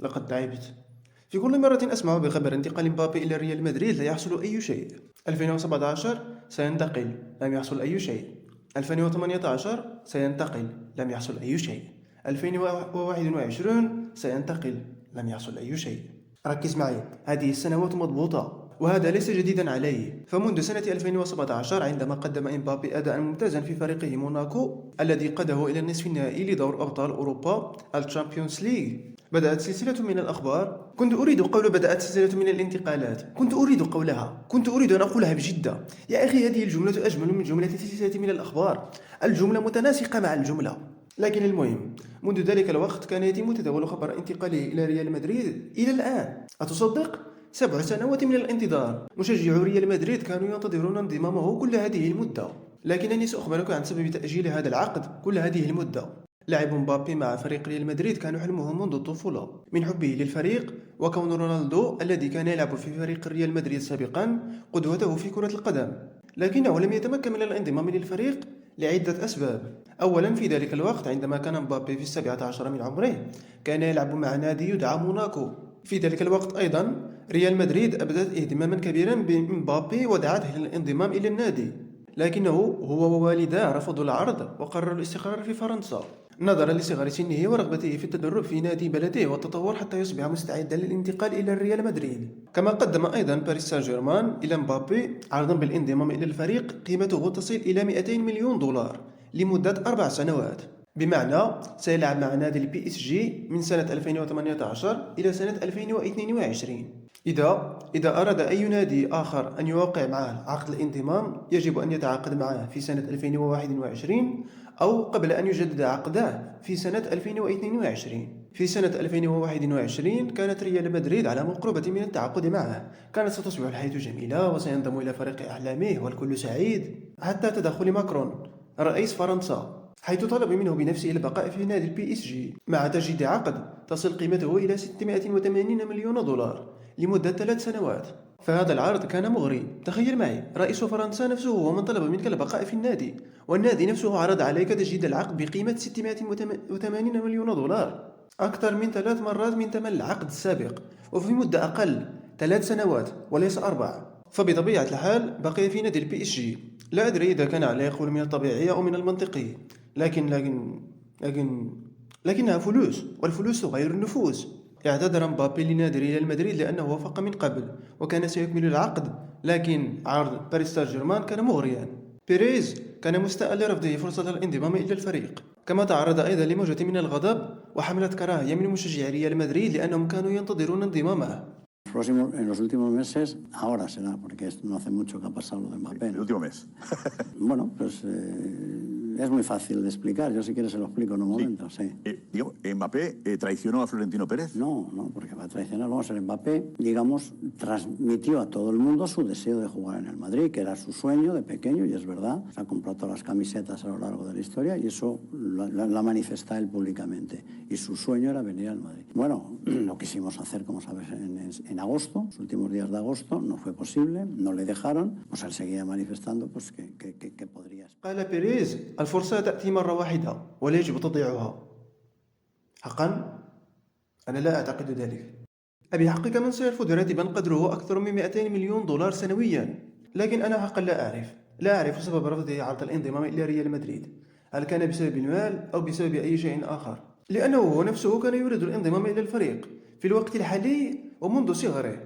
لقد تعبت. في كل مرة أسمع بخبر انتقال مبابي إلى ريال مدريد لا يحصل أي شيء. 2017 سينتقل، لم يحصل أي شيء. 2018 سينتقل، لم يحصل أي شيء. 2021 سينتقل، لم يحصل أي شيء. ركز معي، هذه السنوات مضبوطة، وهذا ليس جديدا عليه. فمنذ سنة 2017 عندما قدم إمبابي أداء ممتازا في فريقه موناكو الذي قاده إلى النصف النهائي لدور أبطال أوروبا الشامبيونز ليغ، بدأت سلسلة من الأخبار. كنت أريد قول بدأت سلسلة من الانتقالات، كنت أريد قولها، كنت أريد أن أقولها بجدة. يا أخي، هذه الجملة أجمل من جملة سلسلة من الأخبار. الجملة متناسقة مع الجملة. لكن المهم، منذ ذلك الوقت كان يتم تداول خبر انتقاله إلى ريال مدريد إلى الآن. أتصدق؟ 7 سنوات من الانتظار. مشجعو ريال مدريد كانوا ينتظرون انضمامه كل هذه المدة، لكنني سأخبرك عن سبب تأجيل هذا العقد كل هذه المدة. لعب مبابي مع فريق ريال مدريد كان حلمه منذ الطفولة، من حبه للفريق وكون رونالدو الذي كان يلعب في فريق ريال مدريد سابقا قدوته في كرة القدم، لكنه لم يتمكن من الانضمام للفريق لعدة أسباب. أولا، في ذلك الوقت عندما كان مبابي في 17 من عمره كان يلعب مع نادي يدعى موناكو. في ذلك الوقت أيضا ريال مدريد أبدت اهتماما كبيرا بمبابي ودعته للانضمام إلى النادي، لكنه هو ووالداه رفضوا العرض وقرروا الاستقرار في فرنسا نظرا لصغر سنه ورغبته في التدرب في نادي بلده والتطور حتى يصبح مستعدا للانتقال إلى ريال مدريد. كما قدم أيضا باريس سان جيرمان إلى مبابي عرضا بالانضمام إلى الفريق قيمته تصل إلى 200 مليون دولار لمدة 4 سنوات، بمعنى سيلعب مع نادي البي اس جي من سنة 2018 إلى سنة 2022. إذا أراد أي نادي آخر أن يوقع معه عقد الانضمام يجب أن يتعاقد معه في سنة 2021 أو قبل أن يجدد عقده في سنة 2022. في سنة 2021 كانت ريال مدريد على مقربة من التعاقد معه، كانت ستصبح الحياة جميلة وسينضم إلى فريق أحلامه والكل سعيد، حتى تدخل ماكرون رئيس فرنسا، حيث طلب منه بنفسه البقاء في نادي البي اس جي مع تجديد عقد تصل قيمته إلى 680 مليون دولار لمدة 3 سنوات. فهذا العرض كان مغري. تخيل معي، رئيس فرنسا نفسه هو من طلب منك البقاء في النادي، والنادي نفسه عرض عليك تجديد العقد بقيمة 680 مليون دولار، أكثر من 3 مرات من ثمن العقد السابق، وفي مدة أقل 3 سنوات وليس 4. فبطبيعة الحال بقي في نادي البي اس جي. لا أدري إذا كان على يقول من الطبيعي أو من المنطقي، لكن لكنها فلوس، والفلوس تغير النفوس. اعتذر مبابي لنادي ريال مدريد لأنه وافق من قبل وكان سيكمل العقد، لكن عرض باريس سان جيرمان كان مغريا. بيريز كان مستاء لرفضه فرصة الانضمام إلى الفريق، كما تعرض أيضا لموجة من الغضب وحملة كراهية من مشجعي ريال مدريد لأنهم كانوا ينتظرون انضمامه. En los últimos meses, ahora será, porque no hace mucho que ha pasado lo de Mbappé. El último mes. Bueno, pues es muy fácil de explicar. Yo si quieres se lo explico en un momento, sí. Digo, ¿Mbappé traicionó a Florentino Pérez? No, porque va a traicionar. Vamos a ver, Mbappé, digamos, transmitió a todo el mundo su deseo de jugar en el Madrid, que era su sueño de pequeño, y es verdad. Se ha comprado todas las camisetas a lo largo de la historia y eso la manifesta él públicamente. Y su sueño era venir al Madrid. Bueno, lo quisimos hacer, como sabes, en agosto, los últimos días de agosto, no fue posible, no le dejaron, pues él seguía manifestando pues que podría. قال بيريز: الفرصة تأتي مرة واحدة ولا يجب تضييعها. حقا؟ أنا لا أعتقد ذلك. أبحقك من سيرفض راتبا قدره أكثر من 200 مليون دولار سنويا؟ لكن أنا حقا لا أعرف سبب رفضه عرض الانضمام إلى ريال مدريد. هل كان بسبب المال أو بسبب أي شيء آخر؟ لأنه هو نفسه كان يريد الانضمام إلى الفريق في الوقت الحالي ومنذ صغره.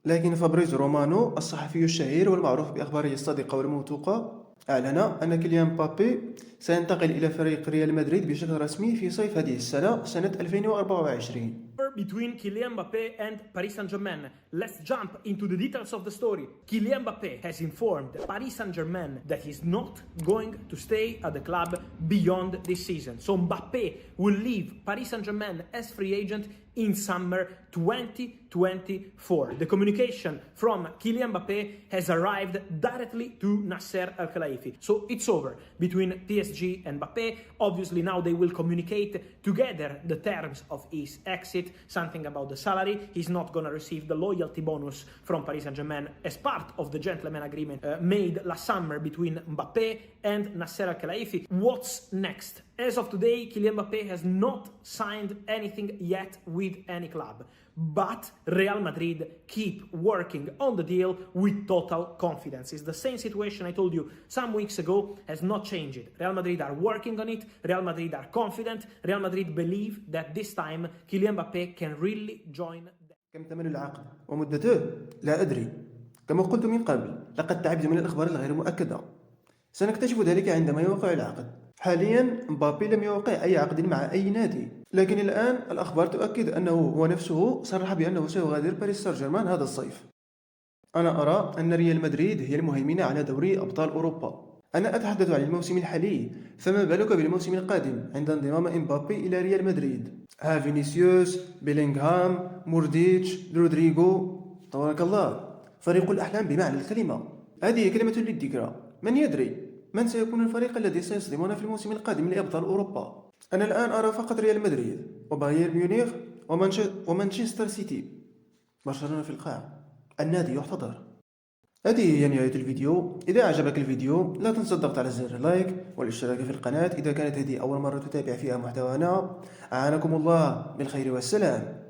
لكن فابريزو رومانو الصحفي الشهير والمعروف بأخباره الصادقة والموثوقة أعلن أن كيليان مبابي سينتقل إلى فريق ريال مدريد بشكل رسمي في صيف هذه السنة، سنة 2024. Between Kylian Mbappé and Paris Saint-Germain. Let's jump into the details of the story. Kylian Mbappé has informed Paris Saint-Germain that he's not going to stay at the club beyond this season. So Mbappé will leave Paris Saint-Germain as free agent in summer 2024. The communication from Kylian Mbappé has arrived directly to Nasser Al-Khelaifi. So it's over between PSG and Mbappé. Obviously now they will communicate together the terms of his exit, something about the salary. He's not going to receive the loyalty bonus from Paris Saint-Germain as part of the gentleman agreement made last summer between Mbappé and Nasser Al-Khelaifi. What's next? As of today, Kylian Mbappé has not signed anything yet with any club, but Real Madrid keep working on the deal with total confidence. It's the same situation I told you some weeks ago, has not changed. Real Madrid are working on it, Real Madrid are confident, Real Madrid believe that this time Kylian Mbappé can really join them. كم ثمن العقد ومدته؟ لا أدري. كما قلت من قبل، لقد تعبت من الأخبار الغير مؤكدة. سنكتشف ذلك عندما يوقع العقد. حاليا مبابي لم يوقع أي عقد مع أي نادي، لكن الآن الأخبار تؤكد أنه هو نفسه صرح بأنه سيغادر باريس سان جيرمان هذا الصيف. أنا أرى أن ريال مدريد هي المهيمنة على دوري أبطال أوروبا. أنا أتحدث عن الموسم الحالي، فما بالك بالموسم القادم عند انضمام إمبابي إلى ريال مدريد؟ ها فينيسيوس، بيلينغهام، مودريتش، رودريغو، تبارك الله، فريق الأحلام بمعنى الكلمة. هذه كلمة للذكرى. من يدري من سيكون الفريق الذي سيصدمنا في الموسم القادم لأبطال أوروبا؟ أنا الآن أرى فقط ريال مدريد وبايرن ميونخ ومانشستر سيتي. برشلونة في القاع، النادي يحتضر. هذه هي نهاية الفيديو. إذا أعجبك الفيديو لا تنسى الضغط على زر لايك والاشتراك في القناة إذا كانت هذه أول مرة تتابع فيها محتوانا. أعانكم الله بالخير والسلام.